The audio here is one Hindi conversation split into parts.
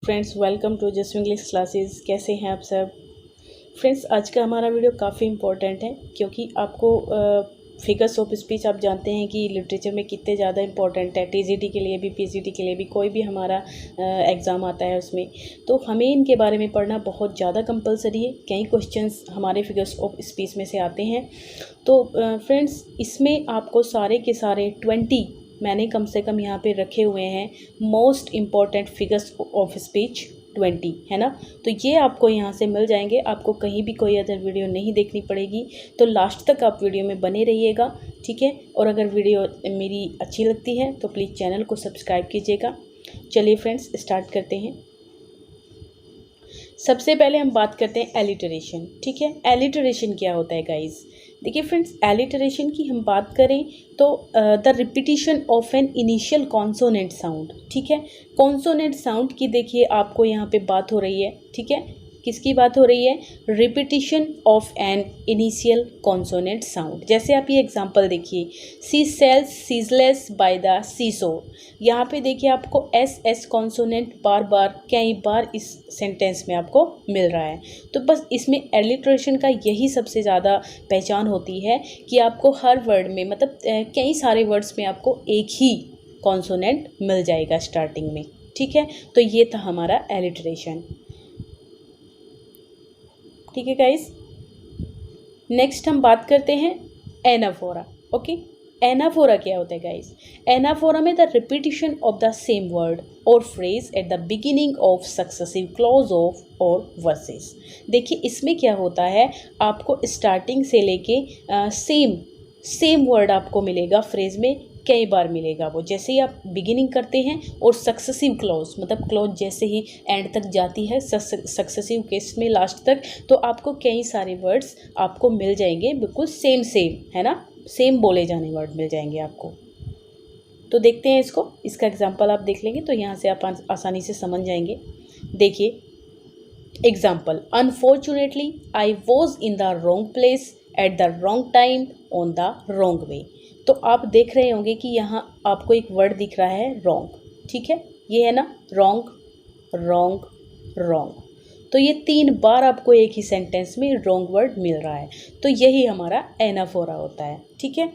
Friends, welcome to just English classes. कैसे हैं आप सब फ्रेंड्स? आज का हमारा वीडियो काफ़ी इम्पोर्टेंट है क्योंकि आपको फिगर्स ऑफ स्पीच आप जानते हैं कि लिटरेचर में कितने ज़्यादा इम्पोर्टेंट है। टीजीटी के लिए भी, पीजीटी के लिए भी, कोई भी हमारा एग्ज़ाम आता है उसमें तो हमें इनके बारे में पढ़ना बहुत ज़्यादा कंपलसरी है। कई क्वेश्चंस हमारे फिगर्स ऑफ स्पीच में से आते हैं। तो फ्रेंड्स, इसमें आपको सारे के सारे 20 मैंने कम से कम यहाँ पे रखे हुए हैं most important figures of speech 20, है ना। तो ये आपको यहाँ से मिल जाएंगे, आपको कहीं भी कोई अदर वीडियो नहीं देखनी पड़ेगी। तो लास्ट तक आप वीडियो में बने रहिएगा, ठीक है। और अगर वीडियो मेरी अच्छी लगती है तो प्लीज़ चैनल को सब्सक्राइब कीजिएगा। चलिए फ्रेंड्स, स्टार्ट करते हैं। सबसे पहले हम बात करते हैं एलिटरेशन, ठीक है। एलिटरेशन क्या होता है गाइज? देखिए फ्रेंड्स, एलिटरेशन की हम बात करें तो the repetition of an initial consonant sound, ठीक है। कॉन्सोनेंट साउंड की देखिए आपको यहाँ पे बात हो रही है, ठीक है। किसकी बात हो रही है? Repetition of an initial consonant sound. जैसे आप ये एग्जांपल देखिए, सी सेल्स सीजलेस बाय द सीसोर। यहाँ पे देखिए आपको एस कॉन्सोनेंट बार बार कई बार इस सेंटेंस में आपको मिल रहा है। तो बस इसमें एलिट्रेशन का यही सबसे ज़्यादा पहचान होती है कि आपको हर वर्ड में, मतलब कई सारे वर्ड्स में आपको एक ही कॉन्सोनेंट मिल जाएगा स्टार्टिंग में, ठीक है। तो ये था हमारा एलिट्रेशन, ठीक है गाइस। नेक्स्ट हम बात करते हैं एनाफोरा, ओके। एनाफोरा क्या होता है गाइस? एनाफोरा में the repetition of the same word or phrase at the beginning of successive clause of or verses. देखिए इसमें क्या होता है, आपको स्टार्टिंग से लेके सेम वर्ड आपको मिलेगा, फ्रेज में कई बार मिलेगा वो। जैसे ही आप बिगिनिंग करते हैं और सक्सेसिव क्लॉज, मतलब क्लॉज जैसे ही एंड तक जाती है सक्सेसिव केस में लास्ट तक, तो आपको कई सारे वर्ड्स आपको मिल जाएंगे, बिल्कुल सेम है ना, सेम बोले जाने वर्ड मिल जाएंगे आपको। तो देखते हैं इसका एग्जाम्पल आप देख लेंगे तो यहाँ से आप आसानी से समझ जाएंगे। देखिए example, unfortunately I was in the wrong place at the wrong time on the wrong way. तो आप देख रहे होंगे कि यहाँ आपको एक वर्ड दिख रहा है रॉन्ग, ठीक है। ये है ना रॉन्ग रॉन्ग रॉन्ग। तो ये 3 बार आपको एक ही सेंटेंस में रॉन्ग वर्ड मिल रहा है। तो यही हमारा एनाफोरा होता है, ठीक है।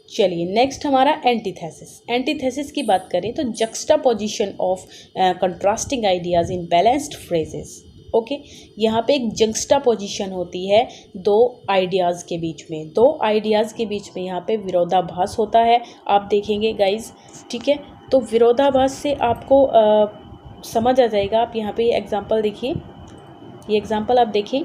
चलिए नेक्स्ट हमारा एंटीथेसिस। एंटीथेसिस की बात करें तो juxtaposition of contrasting ideas in balanced phrases, okay. यहाँ पे एक जक्स्टापोजिशन होती है दो आइडियाज़ के बीच में, दो आइडियाज़ के बीच में यहाँ पे विरोधाभास होता है, आप देखेंगे गाइज, ठीक है। तो विरोधाभास से आपको समझ आ जाएगा। आप यहाँ पे एग्जांपल देखिए, ये एग्जांपल आप देखें,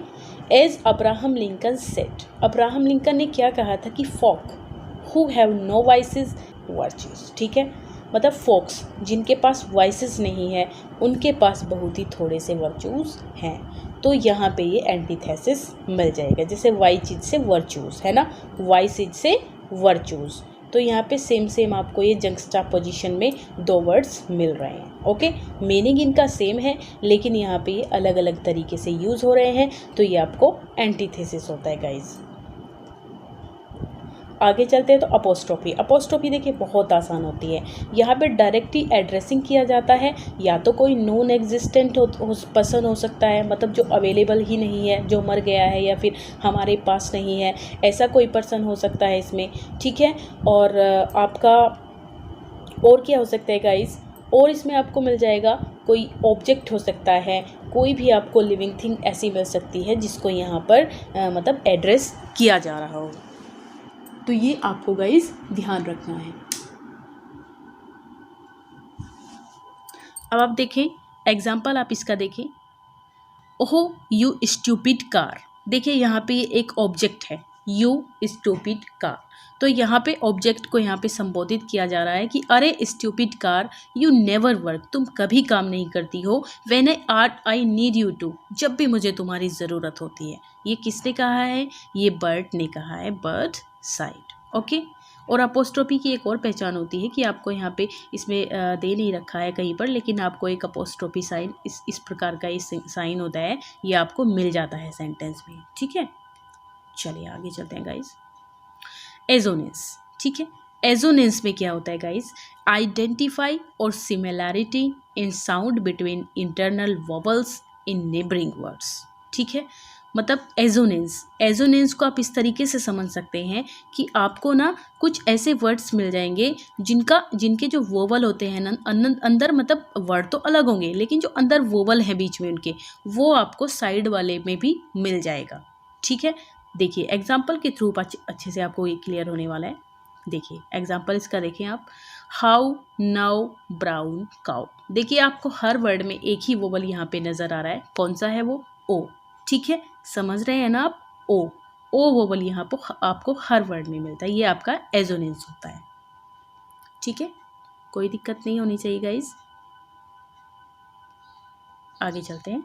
as Abraham Lincoln said. Abraham Lincoln ने क्या कहा था कि folk who have no vices virtuous, ठीक है। मतलब फोक्स जिनके पास वाइसेस नहीं है उनके पास बहुत ही थोड़े से वर्चूज़ हैं। तो यहाँ पे ये एंटीथेसिस मिल जाएगा। जैसे वाई चीज़ से वर्चूज़, है ना, वाई चीज़ से वर्चूज़। तो यहाँ पे सेम आपको ये जक्स्टापोजिशन में 2 वर्ड्स मिल रहे हैं, ओके। मीनिंग इनका सेम है लेकिन यहाँ पे ये अलग अलग तरीके से यूज़ हो रहे हैं, तो ये आपको एंटीथेसिस होता है गाइज। आगे चलते हैं तो अपोस्ट्रोफी। अपोस्ट्रोफी देखिए बहुत आसान होती है। यहाँ पे डायरेक्टली एड्रेसिंग किया जाता है, या तो कोई नॉन एग्जिस्टेंट पर्सन हो सकता है, मतलब जो अवेलेबल ही नहीं है, जो मर गया है या फिर हमारे पास नहीं है, ऐसा कोई पर्सन हो सकता है इसमें, ठीक है। और आपका और क्या हो सकता है गाइस? और इसमें आपको मिल जाएगा कोई ऑब्जेक्ट हो सकता है, कोई भी आपको लिविंग थिंग ऐसी मिल सकती है जिसको यहाँ पर मतलब एड्रेस किया जा रहा हो। तो ये आपको गाइस ध्यान रखना है। अब आप देखें एग्जाम्पल, आप इसका देखें, ओहो यू स्टूपिड कार। देखिए यहाँ पे एक ऑब्जेक्ट है, यू स्टूपिड कार। तो यहाँ पे ऑब्जेक्ट को यहाँ पे संबोधित किया जा रहा है कि अरे stupid car, you never work, तुम कभी काम नहीं करती हो, when I need you too, जब भी मुझे तुम्हारी ज़रूरत होती है। ये किसने कहा है? ये बर्ड ने कहा है, बर्ड साइड, ओके। और अपोस्ट्रोफी की एक और पहचान होती है कि आपको यहाँ पे इसमें दे नहीं रखा है कहीं पर, लेकिन आपको एक अपोस्ट्रोफी साइन इस प्रकार का इस साइन होता है, ये आपको मिल जाता है सेंटेंस में, ठीक है। चलिए आगे चलते हैं गाइस। एजोनेस, ठीक है। एजोनेंस में क्या होता है गाइस? आइडेंटिफाई और सिमिलैरिटी इन साउंड बिटवीन इंटरनल वोवल्स इन नेबरिंग वर्ड्स। ठीक है, मतलब एजोनेंस को आप इस तरीके से समझ सकते हैं कि आपको ना कुछ ऐसे वर्ड्स मिल जाएंगे जिनके जो वोवल होते हैं ना अंदर, मतलब वर्ड तो अलग होंगे लेकिन जो अंदर वोवल है बीच में उनके, वो आपको साइड वाले में भी मिल जाएगा। ठीक है, देखिए एग्जाम्पल के थ्रू अच्छे से आपको ये क्लियर होने वाला है। देखिए एग्जाम्पल इसका देखें आप, हाउ नाउ ब्राउन काउ। देखिए आपको हर वर्ड में एक ही वोवल यहाँ पे नज़र आ रहा है, कौन सा है वो? ओ। ठीक है, समझ रहे हैं ना आप? ओ वोवल यहाँ पर आपको हर वर्ड में मिलता है, ये आपका एजोनेंस होता है। ठीक है, कोई दिक्कत नहीं होनी चाहिए गाइज। आगे चलते हैं,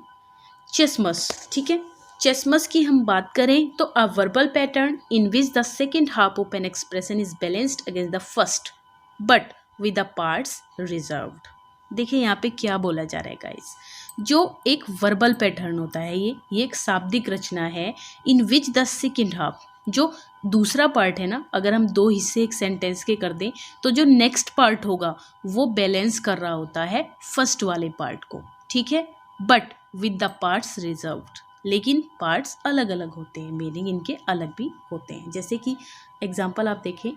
चेसमस। ठीक है, चेसमस की हम बात करें तो a verbal pattern in which the second half of an expression is balanced against the first but with the parts reserved. देखिए यहाँ पे क्या बोला जा रहा है गाइस, जो एक वर्बल पैटर्न होता है, ये एक शाब्दिक रचना है, इन विच द सेकेंड हाफ, जो दूसरा पार्ट है ना, अगर हम दो हिस्से एक सेंटेंस के कर दें तो जो नेक्स्ट पार्ट होगा वो बैलेंस कर रहा होता है फर्स्ट वाले पार्ट को। ठीक है, but with the parts reserved, लेकिन पार्ट्स अलग अलग होते हैं, मीनिंग इनके अलग भी होते हैं। जैसे कि एग्जाम्पल आप देखें,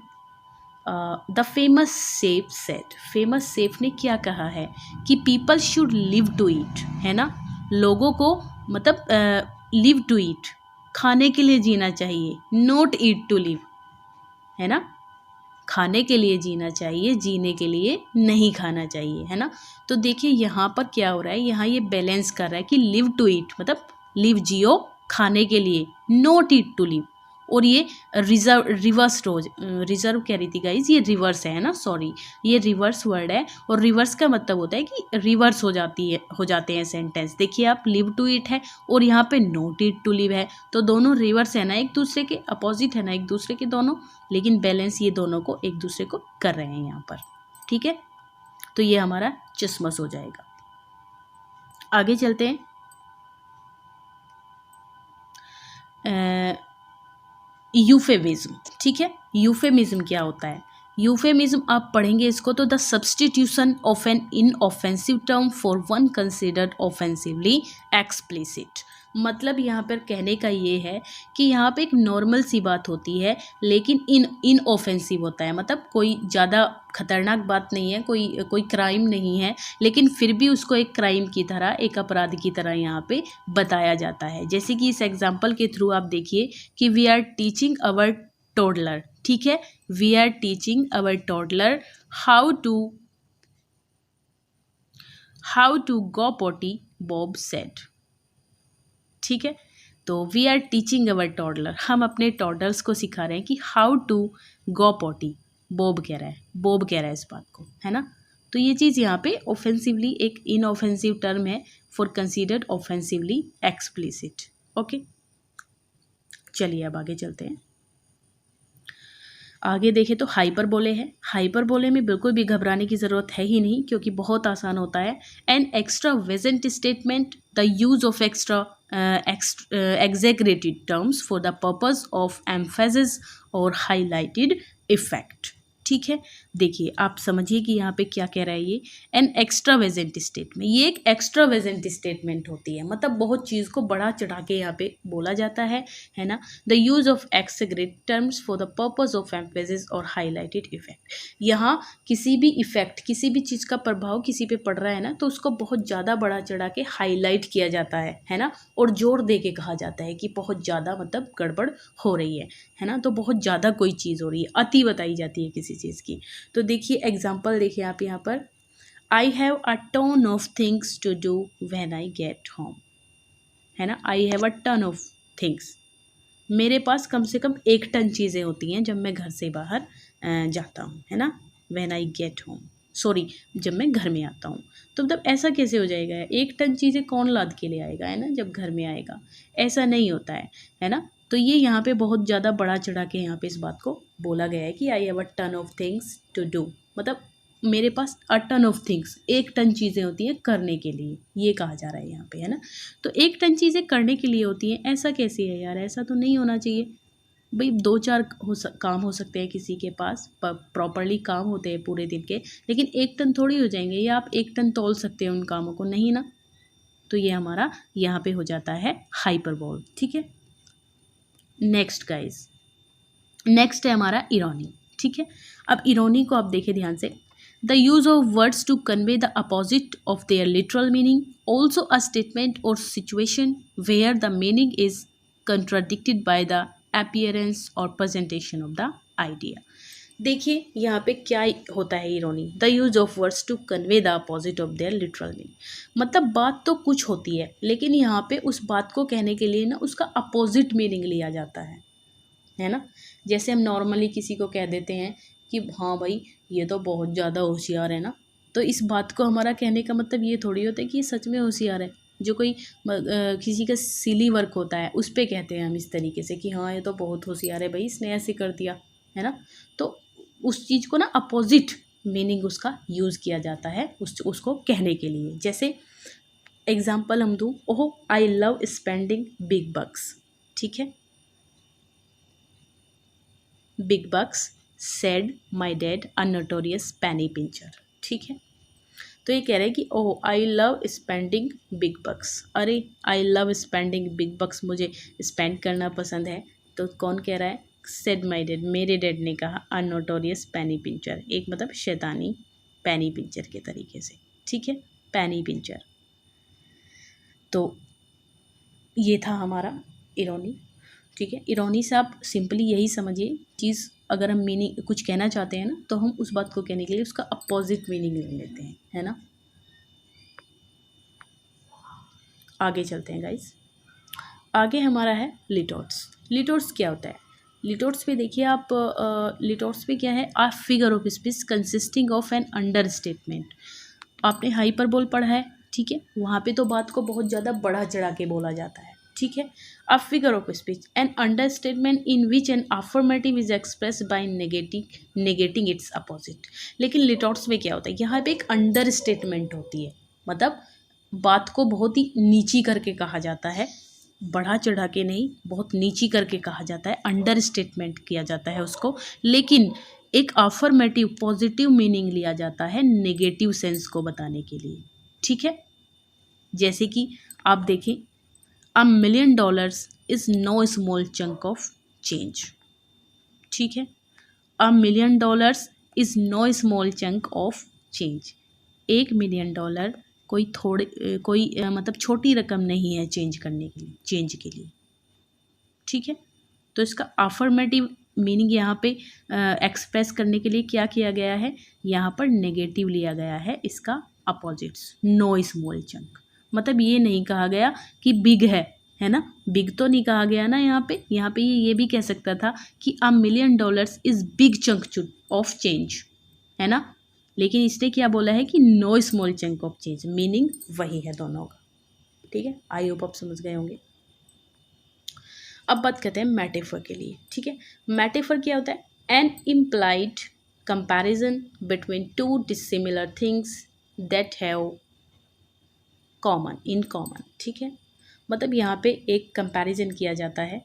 the famous chef said, famous chef ने क्या कहा है कि people should live to eat, है ना, लोगों को मतलब लिव टू ईट, खाने के लिए जीना चाहिए, नॉट ईट टू लिव, है ना, खाने के लिए जीना चाहिए, जीने के लिए नहीं खाना चाहिए, है ना। तो देखिए यहाँ पर क्या हो रहा है, यहाँ ये बैलेंस कर रहा है कि लिव टू ईट मतलब लिव जियो खाने के लिए, नॉट ईट टू लिव, और ये रिजर्व कह रही थी गाइज, ये रिवर्स है ना, सॉरी, ये रिवर्स वर्ड है, और रिवर्स का मतलब होता है कि रिवर्स हो जाते हैं सेंटेंस। देखिए आप, लिव टू ईट है और यहाँ पे नॉट ईट टू लिव है, तो दोनों रिवर्स है ना, एक दूसरे के अपोजिट है ना, एक दूसरे के दोनों, लेकिन बैलेंस ये दोनों को एक दूसरे को कर रहे हैं यहाँ पर। ठीक है, तो ये हमारा चश्मस हो जाएगा। आगे चलते हैं, यूफेमिज्म। ठीक है, यूफेमिज्म क्या होता है? यूफेमिज्म आप पढ़ेंगे इसको तो the substitution of an inoffensive term for one considered offensively explicit. मतलब यहाँ पर कहने का ये है कि यहाँ पे एक नॉर्मल सी बात होती है लेकिन इनऑफेंसिव होता है, मतलब कोई ज़्यादा खतरनाक बात नहीं है, कोई क्राइम नहीं है, लेकिन फिर भी उसको एक क्राइम की तरह, एक अपराध की तरह यहाँ पे बताया जाता है। जैसे कि इस एग्जाम्पल के थ्रू आप देखिए कि we are teaching our toddler. ठीक है, we are teaching our toddler how to go potty, Bob said. ठीक है, तो we are teaching our toddler, हम अपने टॉडलर्स को सिखा रहे हैं कि how to go potty, Bob कह रहा है इस बात को, है ना। तो ये चीज़ यहाँ पे ऑफेंसिवली एक इनऑफेंसिव टर्म है for considered offensively explicit. Okay, चलिए अब आगे चलते हैं। आगे देखें तो हाइपरबोले है। हाइपरबोले में बिल्कुल भी घबराने की ज़रूरत है ही नहीं क्योंकि बहुत आसान होता है। An extravagant statement, the use of extra exaggerated terms for the purpose of emphasis or highlighted effect। ठीक है, देखिए आप समझिए कि यहाँ पे क्या कह रहा है ये, एन एक्स्ट्रा वेजेंट स्टेटमेंट, ये एक एक्स्ट्रा वेजेंट स्टेटमेंट होती है, मतलब बहुत चीज़ को बढ़ा चढ़ा के यहाँ पे बोला जाता है ना। The use of exaggerated terms for the purpose of emphasis or highlighted effect, यहाँ किसी भी इफेक्ट, किसी भी चीज़ का प्रभाव किसी पे पड़ रहा है ना, तो उसको बहुत ज़्यादा बढ़ा चढ़ा के हाईलाइट किया जाता है ना, और जोर दे के कहा जाता है कि बहुत ज़्यादा मतलब गड़बड़ हो रही है ना, तो बहुत ज़्यादा कोई चीज़ हो रही है, अति बताई जाती है किसी चीज़ की। तो देखिए एग्जाम्पल देखिए आप यहाँ पर, I have a ton of things to do when I get home, है ना, I have a ton of things, मेरे पास कम से कम 1 टन चीज़ें होती हैं जब मैं घर से बाहर जाता हूँ, है ना, when I get home, sorry जब मैं घर में आता हूँ। तो मतलब ऐसा कैसे हो जाएगा, 1 टन चीज़ें कौन लाद के ले आएगा, है ना, जब घर में आएगा, ऐसा नहीं होता है ना। तो ये यहाँ पे बहुत ज़्यादा बढ़ा चढ़ा के यहाँ पे इस बात को बोला गया है कि I have a ton of things to do, मतलब मेरे पास a ton of things, 1 ton चीज़ें होती हैं करने के लिए, ये कहा जा रहा है यहाँ पे, है ना। तो 1 टन चीज़ें करने के लिए होती हैं, ऐसा कैसे है यार, ऐसा तो नहीं होना चाहिए, भाई 2-4 काम हो सकते हैं किसी के पास, प्रॉपरली काम होते हैं पूरे दिन के, लेकिन 1 टन थोड़ी हो जाएंगे, या आप 1 टन तौल सकते हैं उन कामों को, नहीं ना। तो ये हमारा यहाँ पे हो जाता है हाइपरबोल, ठीक है। नेक्स्ट गाइज, नेक्स्ट है हमारा इरोनी, ठीक है। अब इरोनी को आप देखें ध्यान से, the use of words to convey the opposite of their literal meaning, also a statement or situation where the meaning is contradicted by the appearance or presentation of the idea. देखिए यहाँ पे क्या होता है irony, the use of words to convey the opposite of their literal meaning. मतलब बात तो कुछ होती है, लेकिन यहाँ पे उस बात को कहने के लिए ना उसका अपोजिट मीनिंग लिया जाता है ना। जैसे हम नॉर्मली किसी को कह देते हैं कि हाँ भाई ये तो बहुत ज़्यादा होशियार है ना, तो इस बात को हमारा कहने का मतलब ये थोड़ी होता है कि ये सच में होशियार है। जो कोई किसी का सिली वर्क होता है उस पर कहते हैं हम इस तरीके से कि हाँ ये तो बहुत होशियार है भाई, इसने ऐसे कर दिया, है ना। तो उस चीज़ को ना अपोजिट मीनिंग उसका यूज़ किया जाता है उसको कहने के लिए। जैसे एग्जाम्पल हम दूँ, oh I love spending big bucks, ठीक है। Big bucks said my dad a notorious penny pincher, ठीक है। तो ये कह रहे हैं कि oh I love spending big bucks, अरे I love spending big bucks, मुझे स्पेंड करना पसंद है। तो कौन कह रहा है, सेड माई डैड, मेरे डैड ने कहा, अ नोटोरियस पेनी पिंचर, एक मतलब शैतानी पेनी पिंचर के तरीके से, ठीक है, पेनी पिंचर। तो ये था हमारा इरोनी, ठीक है। इरोनी से आप सिंपली यही समझिए, चीज़ अगर हम मीनिंग कुछ कहना चाहते हैं ना, तो हम उस बात को कहने के लिए उसका अपोजिट मीनिंग ले लेते हैं, है ना। आगे चलते हैं गाइस, आगे हमारा है लिटोट्स। लिटोट्स क्या होता है, लिटोट्स पे देखिए आप, लिटोट्स पे क्या है, a figure of speech consisting of an understatement. आपने हाइपरबोल पढ़ा है, ठीक है, वहाँ पे तो बात को बहुत ज़्यादा बढ़ा चढ़ा के बोला जाता है, ठीक है। A figure of speech an understatement in which N affirmative is express bye negating it's opposite. लेकिन लिटोट्स में क्या होता है, यहाँ पे एक अंडर स्टेटमेंट होती है, मतलब बात को बहुत ही नीची करके कहा जाता है, बढ़ा चढ़ा के नहीं, बहुत नीची करके कहा जाता है, अंडर स्टेटमेंट किया जाता है उसको। लेकिन एक अफर्मेटिव पॉजिटिव मीनिंग लिया जाता है नेगेटिव सेंस को बताने के लिए, ठीक है। जैसे कि आप देखें, $1 million is know small chunk of change, ठीक है। $1 million is know small chunk of change. $1 million कोई मतलब छोटी रकम नहीं है चेंज के लिए, ठीक है। तो इसका अफर्मेटिव मीनिंग यहाँ पे एक्सप्रेस करने के लिए क्या किया गया है, यहाँ पर नेगेटिव लिया गया है इसका अपोजिट्स, नो स्मॉल चंक। मतलब ये नहीं कहा गया कि बिग है ना, बिग तो नहीं कहा गया ना यहाँ पे ये भी कह सकता था कि $1 million is big chunk of change, है ना। लेकिन इसने क्या बोला है कि know small chunk of change, meaning वही है दोनों का, ठीक है। आई होप आप समझ गए होंगे। अब बात करते हैं मेटाफर के लिए, ठीक है। मेटाफर क्या होता है, an implied comparison between two dissimilar things that have in common, ठीक है। मतलब यहाँ पे एक कंपैरिजन किया जाता है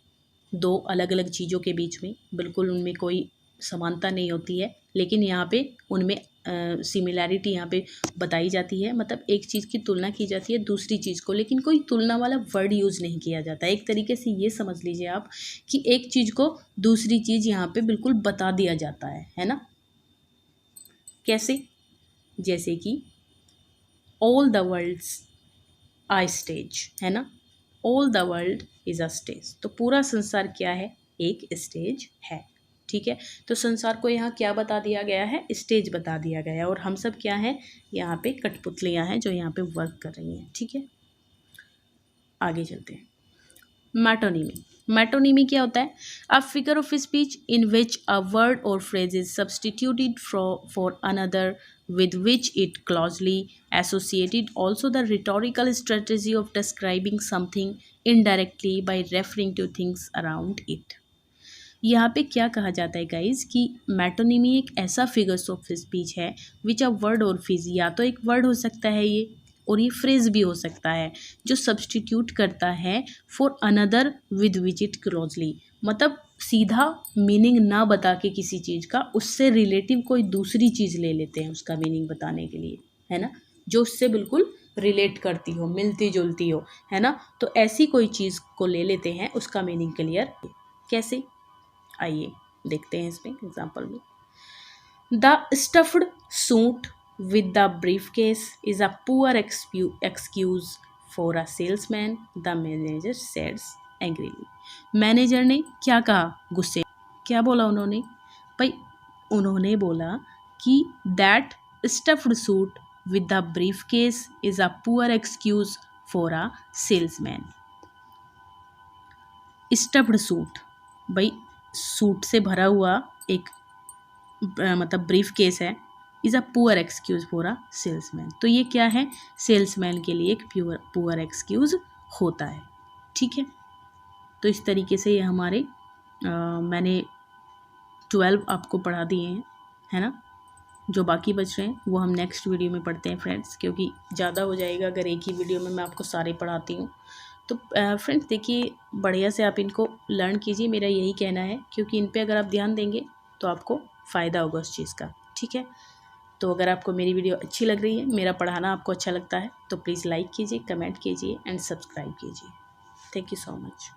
दो अलग अलग चीज़ों के बीच में, बिल्कुल उनमें कोई समानता नहीं होती है, लेकिन यहाँ पे उनमें सिमिलैरिटी यहाँ पे बताई जाती है। मतलब एक चीज़ की तुलना की जाती है दूसरी चीज़ को, लेकिन कोई तुलना वाला वर्ड यूज़ नहीं किया जाता। एक तरीके से ये समझ लीजिए आप कि एक चीज़ को दूसरी चीज़ यहाँ पे बिल्कुल बता दिया जाता है ना। कैसे, जैसे कि all the world's a stage, है ना, all the world is a stage. तो पूरा संसार क्या है, एक स्टेज है, ठीक है। तो संसार को यहाँ क्या बता दिया गया है, स्टेज बता दिया गया है, और हम सब क्या हैं, यहाँ पे कठपुतलियाँ हैं जो यहाँ पे वर्क कर रही हैं, ठीक है। आगे चलते हैं, मैटोनिमी। मैटोनिमी क्या होता है, a figure of speech in which a word or phrase is substituted for another with which it closely associated, also the rhetorical strategy of describing something indirectly by referring to things around it। यहाँ पे क्या कहा जाता है गाइज कि मैटोनिमी एक ऐसा फिगर्स ऑफ स्पीच है विच अ वर्ड और फ्रेज, या तो एक वर्ड हो सकता है ये, और ये फ्रेज भी हो सकता है, जो सब्सटीट्यूट करता है for another with which it closely, मतलब सीधा मीनिंग ना बता के किसी चीज़ का उससे रिलेटिव कोई दूसरी चीज़ ले लेते हैं उसका मीनिंग बताने के लिए, है ना, जो उससे बिल्कुल रिलेट करती हो, मिलती जुलती हो, है ना। तो ऐसी कोई चीज़ को ले लेते हैं उसका मीनिंग क्लियर कैसे, आइए देखते हैं इसमें एग्जाम्पल में। The stuffed suit with the briefcase is a poor excuse for a salesman, the manager says angrily। Manager ने क्या कहा, गुस्से, क्या बोला उन्होंने भाई, उन्होंने बोला कि that stuffed suit with the briefcase is a poor excuse for a salesman। Stuffed suit, भाई सूट से भरा हुआ एक मतलब ब्रीफ केस है, is a poor excuse for a salesman. तो ये क्या है, सेल्समैन के लिए एक पुअर एक्सक्यूज़ होता है, ठीक है। तो इस तरीके से ये हमारे मैंने 12 आपको पढ़ा दिए हैं, है ना। जो बाकी बच रहे हैं वो हम नेक्स्ट वीडियो में पढ़ते हैं फ्रेंड्स, क्योंकि ज़्यादा हो जाएगा अगर एक ही वीडियो में मैं आपको सारे पढ़ाती हूँ। तो फ्रेंड्स देखिए, बढ़िया से आप इनको लर्न कीजिए, मेरा यही कहना है, क्योंकि इन पे अगर आप ध्यान देंगे तो आपको फ़ायदा होगा उस चीज़ का, ठीक है। तो अगर आपको मेरी वीडियो अच्छी लग रही है, मेरा पढ़ाना आपको अच्छा लगता है, तो प्लीज़ लाइक कीजिए, कमेंट कीजिए एंड सब्सक्राइब कीजिए। Thank you so much.